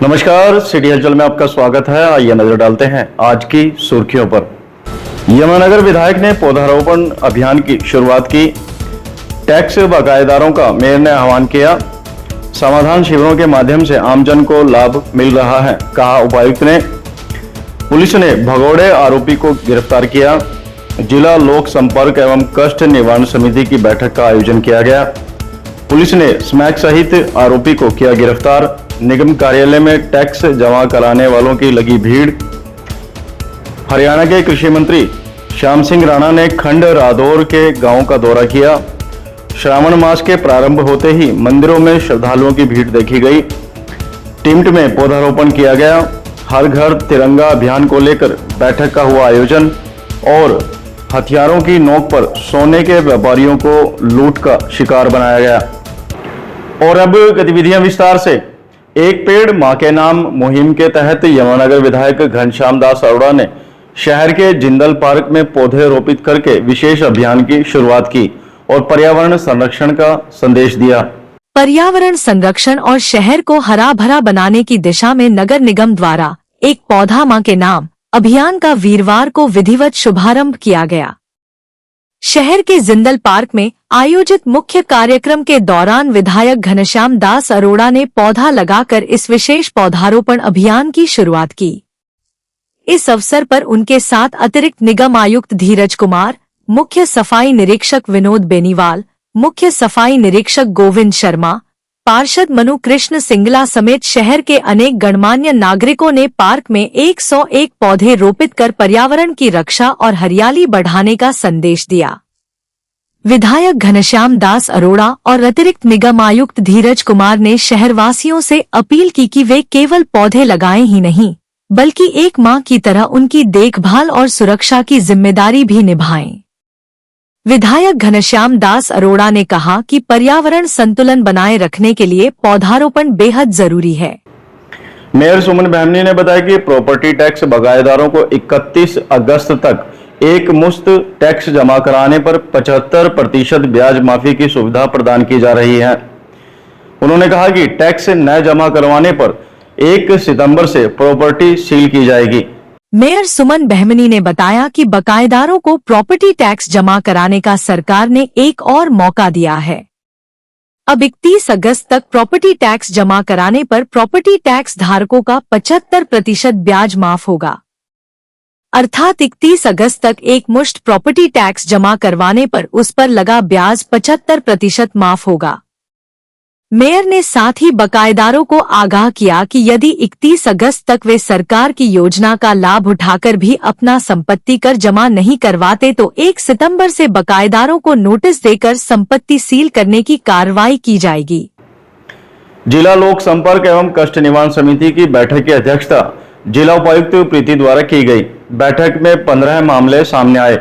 नमस्कार, सिटी हलचल में आपका स्वागत है। आइए नजर डालते हैं आज की सुर्खियों पर। यमुनानगर विधायक ने पौधारोपण अभियान की शुरुआत की। टैक्स बकायेदारों का मेयर ने आह्वान किया। समाधान शिविरों के माध्यम से आमजन को लाभ मिल रहा है, कहा उपायुक्त ने। पुलिस ने भगोड़े आरोपी को गिरफ्तार किया। जिला लोक संपर्क एवं कष्ट निवारण समिति की बैठक का आयोजन किया गया। पुलिस ने स्मैक सहित आरोपी को किया गिरफ्तार। निगम कार्यालय में टैक्स जमा कराने वालों की लगी भीड़। हरियाणा के कृषि मंत्री श्याम सिंह राणा ने खंड रादौर के गांव का दौरा किया। श्रावण मास के प्रारंभ होते ही मंदिरों में श्रद्धालुओं की भीड़ देखी गई। टिमट में पौधारोपण किया गया। हर घर तिरंगा अभियान को लेकर बैठक का हुआ आयोजन और हथियारों की नोक पर सोने के व्यापारियों को लूट का शिकार बनाया गया। और अब गतिविधियां विस्तार से। एक पेड़ मां के नाम मुहिम के तहत यमुनानगर विधायक घनश्याम दास अरोड़ा ने शहर के जिंदल पार्क में पौधे रोपित करके विशेष अभियान की शुरुआत की और पर्यावरण संरक्षण का संदेश दिया। पर्यावरण संरक्षण और शहर को हरा भरा बनाने की दिशा में नगर निगम द्वारा एक पौधा मां के नाम अभियान का वीरवार को विधिवत शुभारंभ किया गया। शहर के जिंदल पार्क में आयोजित मुख्य कार्यक्रम के दौरान विधायक घनश्याम दास अरोड़ा ने पौधा लगाकर इस विशेष पौधारोपण अभियान की शुरुआत की। इस अवसर पर उनके साथ अतिरिक्त निगम आयुक्त धीरज कुमार, मुख्य सफाई निरीक्षक विनोद बेनीवाल, मुख्य सफाई निरीक्षक गोविंद शर्मा, पार्षद मनु कृष्ण सिंगला समेत शहर के अनेक गणमान्य नागरिकों ने पार्क में 101 पौधे रोपित कर पर्यावरण की रक्षा और हरियाली बढ़ाने का संदेश दिया। विधायक घनश्याम दास अरोड़ा और अतिरिक्त निगम आयुक्त धीरज कुमार ने शहरवासियों से अपील की कि वे केवल पौधे लगाएं ही नहीं, बल्कि एक मां की तरह उनकी देखभाल और सुरक्षा की जिम्मेदारी भी निभाएं। विधायक घनश्याम दास अरोड़ा ने कहा कि पर्यावरण संतुलन बनाए रखने के लिए पौधारोपण बेहद जरूरी है। मेयर सुमन बहमनी ने बताया कि प्रॉपर्टी टैक्स बकायेदारों को 31 अगस्त तक एक मुश्त टैक्स जमा कराने पर 75% ब्याज माफी की सुविधा प्रदान की जा रही है। उन्होंने कहा कि टैक्स न जमा करवाने पर 1 सितंबर से प्रॉपर्टी सील की जाएगी। मेयर सुमन बहमनी ने बताया कि बकायेदारों को प्रॉपर्टी टैक्स जमा कराने का सरकार ने एक और मौका दिया है। अब 31 अगस्त तक प्रॉपर्टी टैक्स जमा कराने पर प्रॉपर्टी टैक्स धारकों का 75% ब्याज माफ होगा। अर्थात 31 अगस्त तक एक मुश्त प्रॉपर्टी टैक्स जमा करवाने पर उस पर लगा ब्याज 75% माफ होगा। मेयर ने साथ ही बकायेदारों को आगाह किया कि यदि 31 अगस्त तक वे सरकार की योजना का लाभ उठाकर भी अपना संपत्ति कर जमा नहीं करवाते तो 1 सितंबर से बकायेदारों को नोटिस देकर संपत्ति सील करने की कार्रवाई की जाएगी। जिला लोक संपर्क एवं कष्ट निवारण समिति की बैठक की अध्यक्षता जिला उपायुक्त प्रीति द्वारा की गई। बैठक में 15 मामले सामने आए,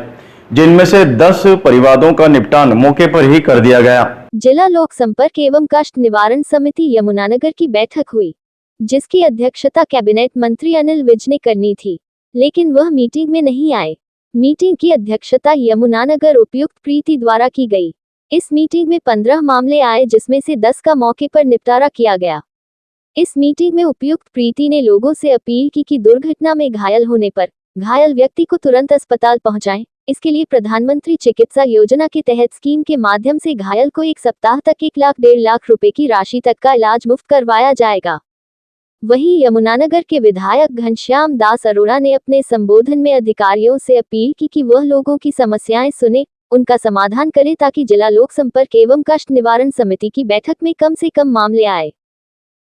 जिनमें से 10 परिवादों का निपटान मौके पर ही कर दिया गया। जिला लोक संपर्क एवं कष्ट निवारण समिति यमुनानगर की बैठक हुई, जिसकी अध्यक्षता कैबिनेट मंत्री अनिल विज ने करनी थी, लेकिन वह मीटिंग में नहीं आए। मीटिंग की अध्यक्षता यमुनानगर उपायुक्त प्रीति द्वारा की गई। इस मीटिंग में 15 मामले आए, जिसमें से 10 का मौके पर निपटारा किया गया। इस मीटिंग में उपायुक्त प्रीति ने लोगों से अपील की कि दुर्घटना में घायल होने पर घायल व्यक्ति को तुरंत अस्पताल पहुंचाएं। इसके लिए प्रधानमंत्री चिकित्सा योजना के तहत स्कीम के माध्यम से घायल को 1 सप्ताह तक 1 लाख 1.5 लाख रुपए की राशि तक का इलाज मुफ्त करवाया जाएगा। वहीं यमुनानगर के विधायक घनश्याम दास अरोड़ा ने अपने संबोधन में अधिकारियों से अपील की कि वह लोगों की समस्याएं सुने, उनका समाधान करे, ताकि जिला लोक संपर्क एवं कष्ट निवारण समिति की बैठक में कम से कम मामले आए।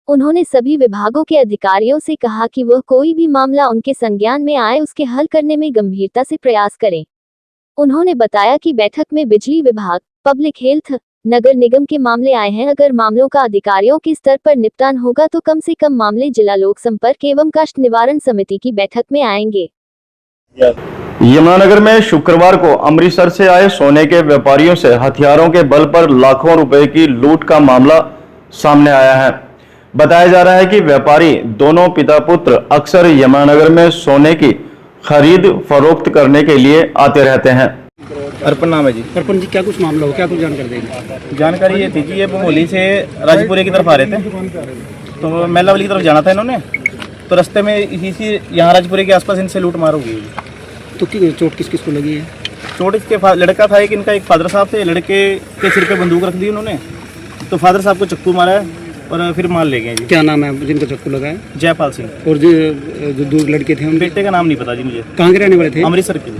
उन्होंने सभी विभागों के अधिकारियों से कहा कि वह कोई भी मामला उनके संज्ञान में आए उसके हल करने में गंभीरता से प्रयास करें। उन्होंने बताया कि बैठक में बिजली विभाग, पब्लिक हेल्थ, नगर निगम के मामले आए हैं। अगर मामलों का अधिकारियों के स्तर पर निपटान होगा तो कम से कम मामले जिला लोक संपर्क एवं कष्ट निवारण समिति की बैठक में आएंगे। यमुनानगर में शुक्रवार को अमृतसर से आए सोने के व्यापारियों से हथियारों के बल पर लाखों रुपए की लूट का मामला सामने आया है। बताया जा रहा है कि व्यापारी दोनों पिता पुत्र अक्सर यमुनानगर में सोने की खरीद फरोख्त करने के लिए आते रहते हैं। अर्पण नाम है जी। अर्पण जी, क्या कुछ मामला हो, क्या कुछ जानकारी देंगे? जानकारी ये थी कि ये भमोली से राजपुरे की तरफ आ रहे थे तो मैलावली की तरफ जाना था इन्होंने, तो रास्ते में इसी यहाँ राजपुरे के आसपास इनसे लूट मार हो गई। तो चोट किस किस को लगी है? चोट इसके लड़का था एक, इनका एक फादर साहब थे, लड़के के सिर पे बंदूक रख दी उन्होंने, तो फादर साहब को चक्कू मारा है और फिर मार ले गए जी। क्या नाम है जिनका चक्कू लगा है? जयपाल सिंह। और जो दो लड़के थे उनके बेटे का नाम नहीं पता जी मुझे। कहाँ के रहने वाले थे? अमृतसर के।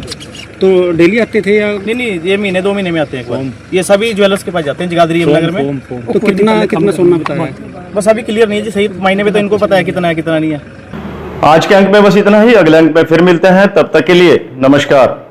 तो डेली आते थे या? नहीं, ये महीने 2 महीने में आते हैं एक बार। ये सभी ज्वेलर्स के पास जाते हैं जगाधरी यमुनानगर में। तो कितना सोना बताया है? बस अभी क्लियर नहीं है जी, सही मायने में तो इनको पता है कितना है कितना नहीं है। आज के अंक में बस इतना ही। अगले अंक में फिर मिलते हैं, तब तक के लिए नमस्कार।